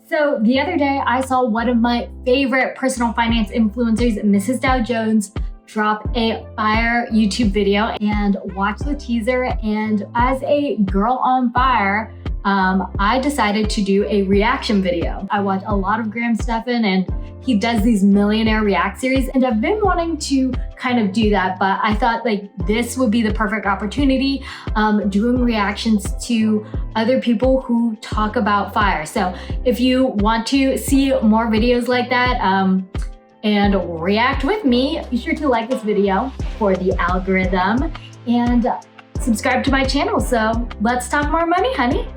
So the other day, I saw one of my favorite personal finance influencers, Mrs. Dow Jones, drop a fire YouTube video and watch the teaser. And as a girl on fire, I decided to do a reaction video. I watch a lot of Graham Stephan and he does these Millionaire Reacts Series, and I've been wanting to kind of do that, but I thought like this would be the perfect opportunity, doing reactions to other people who talk about fire. So if you want to see more videos like that, and react with me, be sure to like this video for the algorithm and subscribe to my channel. So let's talk more money, honey.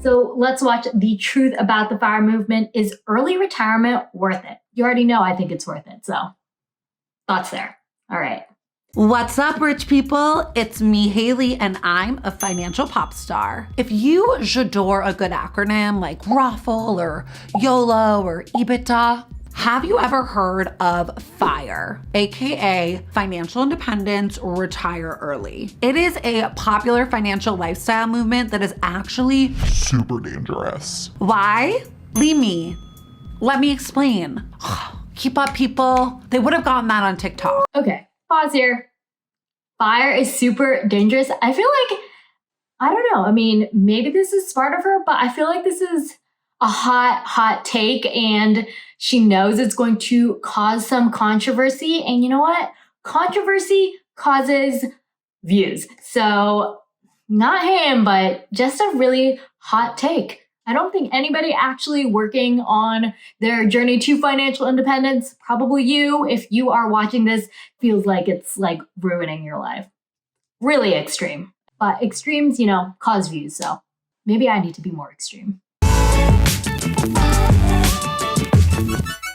So let's watch the truth about the FIRE movement. Is early retirement worth it? You already know I think it's worth it, so thoughts there. All right. What's up, rich people? It's me, Haley, and I'm a financial pop star. If you adore a good acronym like ROFL or YOLO or EBITDA, have you ever heard of FIRE, aka Financial Independence or Retire Early? It is a popular financial lifestyle movement that is actually super dangerous. Why? Let me explain. Keep up, people. They would have gotten that on TikTok. Okay, pause here. FIRE is super dangerous. I feel like, I don't know. I mean, maybe this is smart of her, but I feel like this is a hot take and she knows it's going to cause some controversy. And you know what? Controversy causes views. So not him, but just a really hot take. I don't think anybody actually working on their journey to financial independence, probably you, if you are watching this, feels like it's like ruining your life. Really extreme. But extremes, you know, cause views. So maybe I need to be more extreme.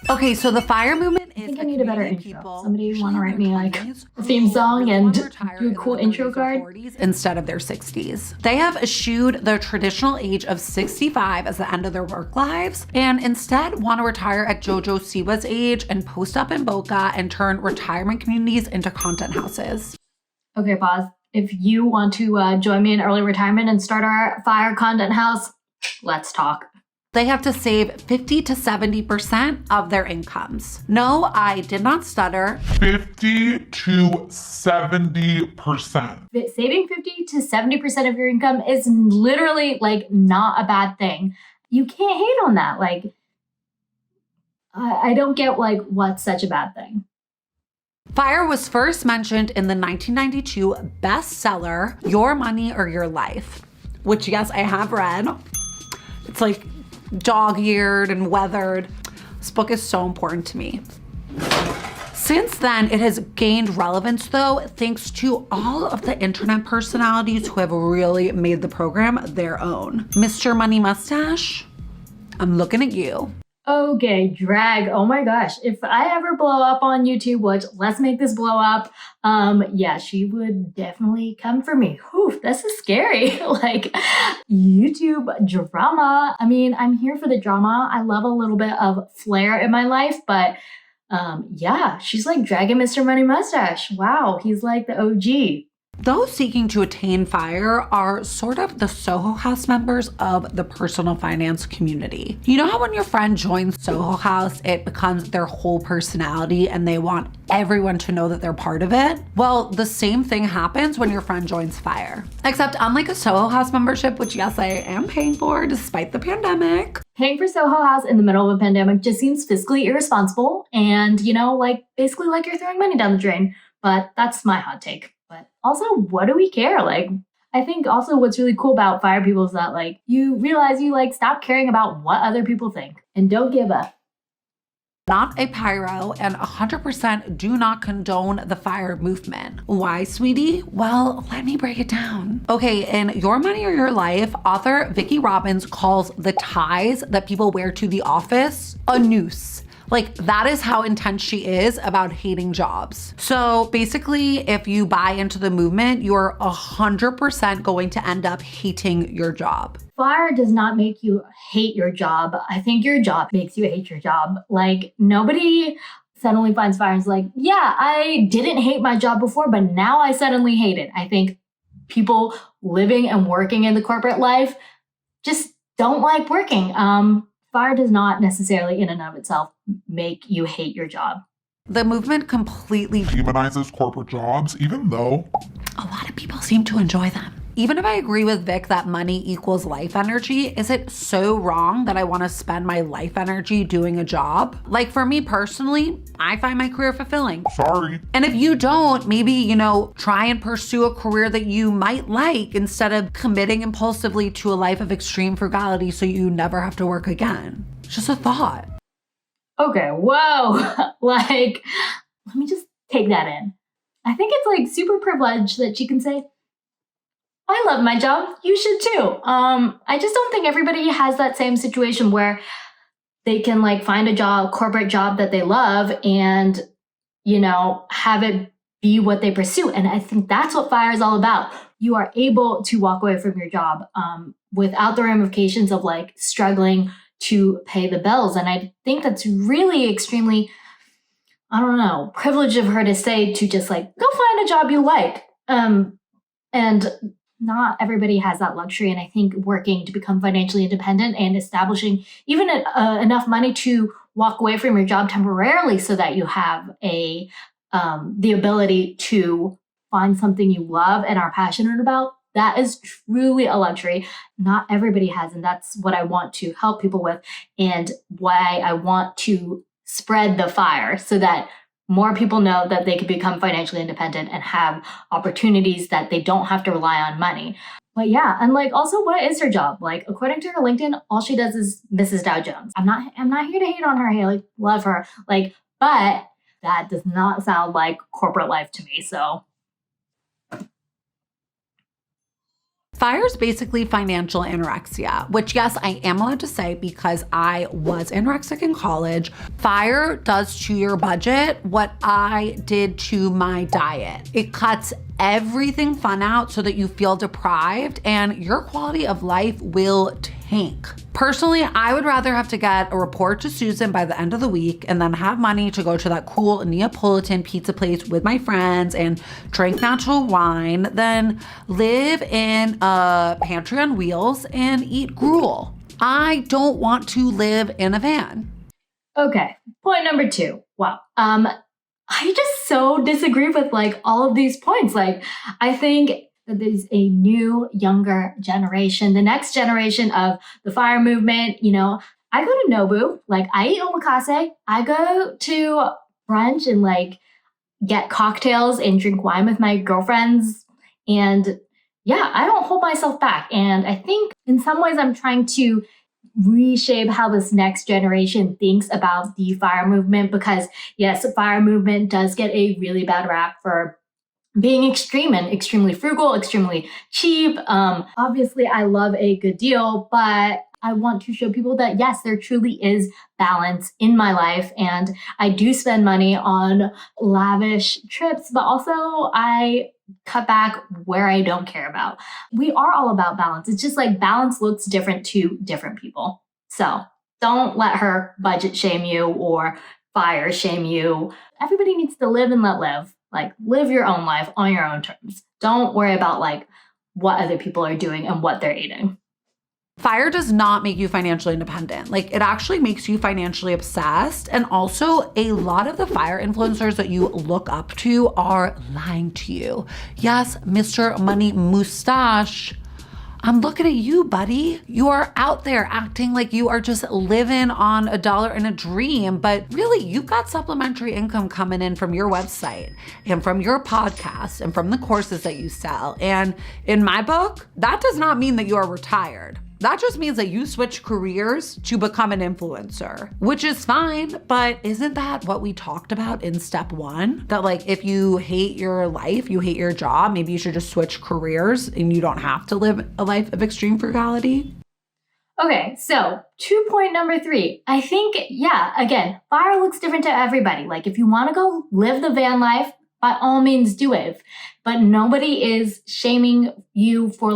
Okay, so the FIRE movement is. I think I need a better intro. Somebody want to write me like a theme song and do a cool intro card? Instead of their 60s. They have eschewed the traditional age of 65 as the end of their work lives and instead want to retire at Jojo Siwa's age and post up in Boca and turn retirement communities into content houses. Okay, pause. If you want to join me in early retirement and start our FIRE content house, let's talk. They have to save 50 to 70% of their incomes. No, I did not stutter. 50 to 70%. Saving 50 to 70% of your income is literally like not a bad thing. You can't hate on that. Like, I don't get like what's such a bad thing. FIRE was first mentioned in the 1992 bestseller, Your Money or Your Life, which yes, I have read. It's like dog-eared and weathered. This book is so important to me. Since then, it has gained relevance though, thanks to all of the internet personalities who have really made the program their own. Mr. Money Mustache, I'm looking at you. Okay, drag. Oh my gosh. If I ever blow up on YouTube, which let's make this blow up. Yeah, she would definitely come for me. Whew, this is scary. Like YouTube drama. I mean, I'm here for the drama. I love a little bit of flair in my life, but yeah, she's like dragging Mr. Money Mustache. Wow, he's like the OG. Those seeking to attain FIRE are sort of the Soho House members of the personal finance community. You know how when your friend joins Soho House, it becomes their whole personality and they want everyone to know that they're part of it? Well, the same thing happens when your friend joins FIRE. Except unlike a Soho House membership, which yes, I am paying for despite the pandemic. Paying for Soho House in the middle of a pandemic just seems fiscally irresponsible and, you know, like basically like you're throwing money down the drain. But that's my hot take. But also, what do we care? Like, I think also what's really cool about FIRE people is that like you realize you like stop caring about what other people think and don't give up. Not a pyro and 100% do not condone the FIRE movement. Why, sweetie? Well, let me break it down. Okay, in Your Money or Your Life, author Vicki Robbins calls the ties that people wear to the office a noose. Like that is how intense she is about hating jobs. So basically, if you buy into the movement, you're 100% going to end up hating your job. FIRE does not make you hate your job. I think your job makes you hate your job. Like nobody suddenly finds FIRE and is like, yeah, I didn't hate my job before, but now I suddenly hate it. I think people living and working in the corporate life just don't like working. Fire does not necessarily in and of itself make you hate your job. The movement completely demonizes corporate jobs, even though a lot of people seem to enjoy them. Even if I agree with Vic that money equals life energy, is it so wrong that I want to spend my life energy doing a job? Like for me personally, I find my career fulfilling. sorry. And if you don't, maybe, try and pursue a career that you might like instead of committing impulsively to a life of extreme frugality so you never have to work again. It's just a thought. Okay, whoa. Let me just take that in. I think it's super privileged that she can say, I love my job. You should too. I just don't think everybody has that same situation where they can find a corporate job that they love and, have it be what they pursue. And I think that's what FIRE is all about. You are able to walk away from your job without the ramifications of struggling to pay the bills. And I think that's really extremely, privilege of her to say to just go find a job you like. And not everybody has that luxury. And I think working to become financially independent and establishing even enough money to walk away from your job temporarily so that you have the ability to find something you love and are passionate about, that is truly a luxury not everybody has. And that's what I want to help people with and why I want to spread the fire so that more people know that they can become financially independent and have opportunities that they don't have to rely on money. But yeah, and also what is her job? According to her LinkedIn, all she does is Mrs. Dow Jones. I'm not here to hate on her. I love her. But that does not sound like corporate life to me. So FIRE is basically financial anorexia, which yes, I am allowed to say because I was anorexic in college. FIRE does to your budget what I did to my diet. It cuts everything fun out so that you feel deprived and your quality of life will tank. Personally, I would rather have to get a report to Susan by the end of the week and then have money to go to that cool Neapolitan pizza place with my friends and drink natural wine than live in a pantry on wheels and eat gruel. I don't want to live in a van. Okay, point number 2. Wow. I just so disagree with all of these points. I think that there's a new, younger generation, the next generation of the FIRE movement. I go to Nobu, I eat omakase, I go to brunch and get cocktails and drink wine with my girlfriends. And yeah, I don't hold myself back. And I think in some ways I'm trying to reshape how this next generation thinks about the FIRE movement because yes, the FIRE movement does get a really bad rap for being extreme and extremely frugal, extremely cheap. Obviously, I love a good deal, but I want to show people that yes, there truly is balance in my life. And I do spend money on lavish trips, but also I cut back where I don't care about. We are all about balance. It's just balance looks different to different people. So don't let her budget shame you or FIRE shame you. Everybody needs to live and let live. Live your own life on your own terms. Don't worry about what other people are doing and what they're eating. FIRE does not make you financially independent. It actually makes you financially obsessed. And also a lot of the FIRE influencers that you look up to are lying to you. Yes, Mr. Money Mustache, I'm looking at you, buddy. You are out there acting like you are just living on $1 in a dream, but really you've got supplementary income coming in from your website and from your podcast and from the courses that you sell. And in my book, that does not mean that you are retired. That just means that you switch careers to become an influencer, which is fine, but isn't that what we talked about in step 1? That if you hate your life, you hate your job, maybe you should just switch careers and you don't have to live a life of extreme frugality? Okay, so to point number 3, I think, yeah, again, FIRE looks different to everybody. If you want to go live the van life, by all means do it. But nobody is shaming you for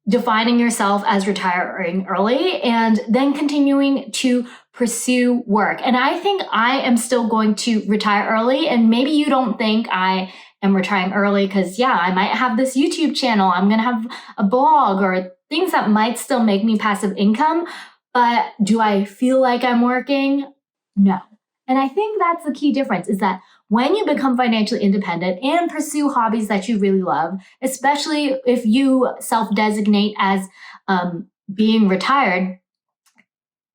defining yourself as retiring early and then continuing to pursue work. And I think I am still going to retire early. And maybe you don't think I am retiring early because, yeah, I might have this YouTube channel. I'm going to have a blog or things that might still make me passive income. But do I feel like I'm working? No. And I think that's the key difference is that when you become financially independent and pursue hobbies that you really love, especially if you self-designate as being retired,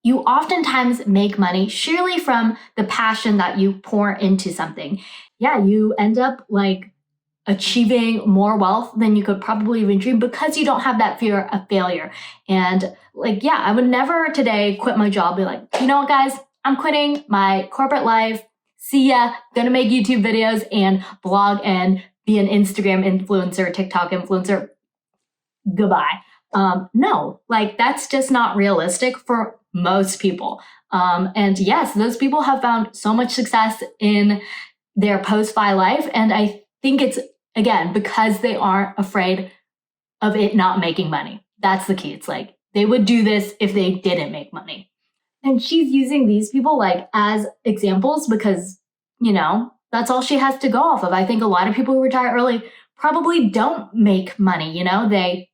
you oftentimes make money surely from the passion that you pour into something. Yeah, you end up like achieving more wealth than you could probably even dream because you don't have that fear of failure. And like, yeah, I would never today quit my job, be like, you know what, guys, I'm quitting my corporate life. See ya. Gonna make YouTube videos and blog and be an Instagram influencer, TikTok influencer. Goodbye. No, like that's just not realistic for most people. And yes, those people have found so much success in their post-fi life. And I think it's, again, because they aren't afraid of it not making money. That's the key. It's like they would do this if they didn't make money. And she's using these people like as examples because, you know, that's all she has to go off of. I think a lot of people who retire early probably don't make money. You know, they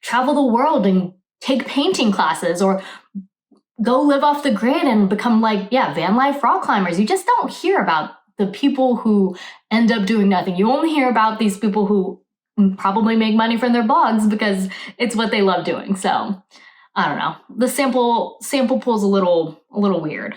travel the world and take painting classes or go live off the grid and become like, yeah, van life rock climbers. You just don't hear about the people who end up doing nothing. You only hear about these people who probably make money from their blogs because it's what they love doing. So I don't know. The sample pool's a little weird.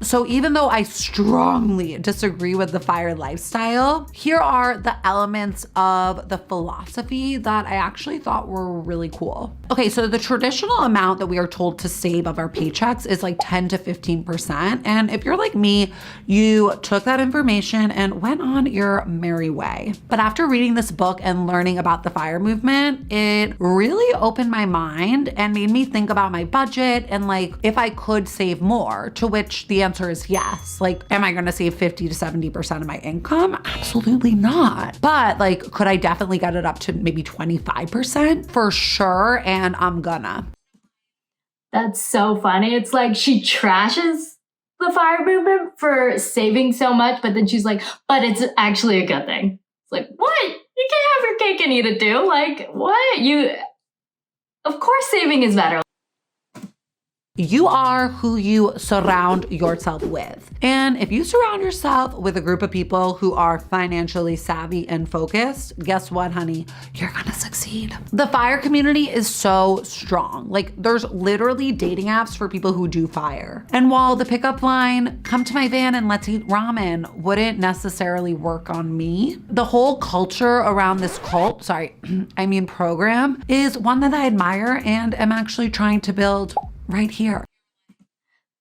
So even though I strongly disagree with the FIRE lifestyle, here are the elements of the philosophy that I actually thought were really cool. Okay, so the traditional amount that we are told to save of our paychecks is like 10 to 15%. And if you're like me, you took that information and went on your merry way. But after reading this book and learning about the FIRE movement, it really opened my mind and made me think about my budget and like if I could save more, to which the answer is yes. Like, am I gonna save 50 to 70% of my income? Absolutely not. But like, could I definitely get it up to maybe 25%? For sure, and I'm gonna. That's so funny. It's like she trashes the FIRE movement for saving so much, but then she's like, but it's actually a good thing. It's like, what? You can't have your cake and eat it too. Like, what? Of course saving is better. You are who you surround yourself with. And if you surround yourself with a group of people who are financially savvy and focused, guess what, honey? You're gonna succeed. The FIRE community is so strong. Like there's literally dating apps for people who do FIRE. And while the pickup line, come to my van and let's eat ramen, wouldn't necessarily work on me, the whole culture around this program is one that I admire and am actually trying to build right here.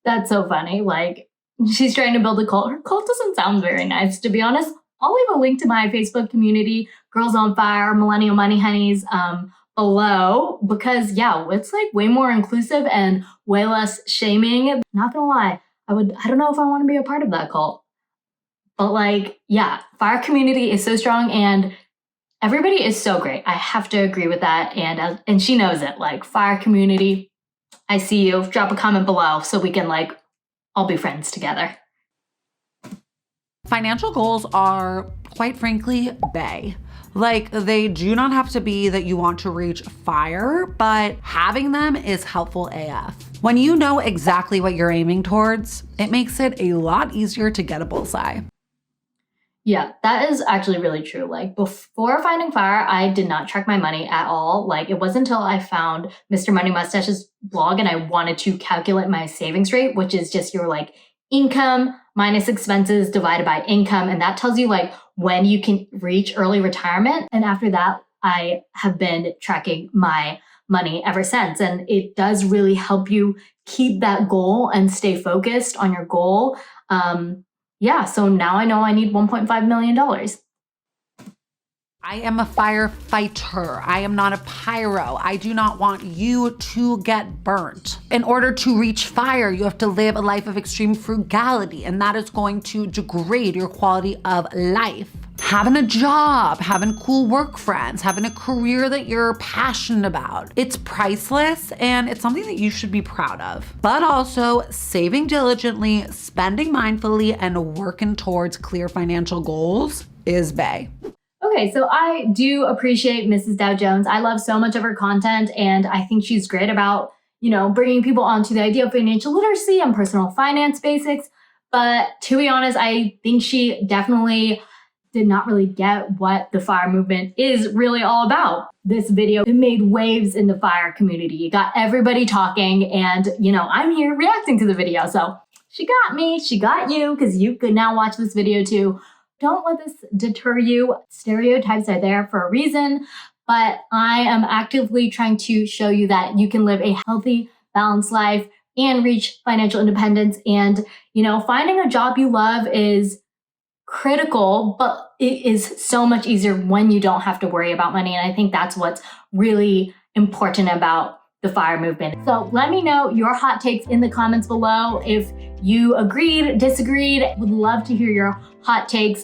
That's so funny. Like she's trying to build a cult. Her cult doesn't sound very nice, to be honest. I'll leave a link to my Facebook community, Girls on Fire, Millennial Money Honeys, below because yeah, it's like way more inclusive and way less shaming. Not gonna lie, I don't know if I want to be a part of that cult. But like, yeah, FIRE community is so strong and everybody is so great. I have to agree with that. And she knows it. Like FIRE community, I see you. Drop a comment below so we can like all be friends together. Financial goals are, quite frankly, bae. Like they do not have to be that you want to reach FIRE, but having them is helpful AF. When you know exactly what you're aiming towards, it makes it a lot easier to get a bullseye. Yeah, that is actually really true. Like before finding FIRE, I did not track my money at all. Like it wasn't until I found Mr. Money Mustache's blog and I wanted to calculate my savings rate, which is just your like income minus expenses divided by income. And that tells you like when you can reach early retirement. And after that, I have been tracking my money ever since. And it does really help you keep that goal and stay focused on your goal. Yeah, so now I know I need $1.5 million. I am a firefighter. I am not a pyro. I do not want you to get burnt. In order to reach FIRE, you have to live a life of extreme frugality, and that is going to degrade your quality of life. having a job, having cool work friends, having a career that you're passionate about. It's priceless and it's something that you should be proud of. But also saving diligently, spending mindfully, and working towards clear financial goals is bae. Okay, so I do appreciate Mrs. Dow Jones. I love so much of her content, and I think she's great about, bringing people onto the idea of financial literacy and personal finance basics. But to be honest, I think she definitely did not really get what the FIRE movement is really all about. This video, it made waves in the FIRE community. It got everybody talking, and I'm here reacting to the video. So she got me, she got you, because you could now watch this video too. Don't let this deter you. Stereotypes are there for a reason, but I am actively trying to show you that you can live a healthy, balanced life and reach financial independence. And, finding a job you love is critical, but it is so much easier when you don't have to worry about money. And I think that's what's really important about the FIRE movement. So let me know your hot takes in the comments below. If you agreed, disagreed, would love to hear your hot takes.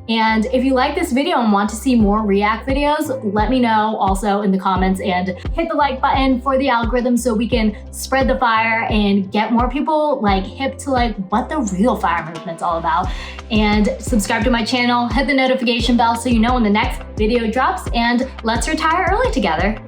And if you like this video and want to see more React videos, let me know also in the comments, and hit the like button for the algorithm so we can spread the FIRE and get more people hip to what the real FIRE movement's all about. And subscribe to my channel, hit the notification bell so you know when the next video drops, and let's retire early together.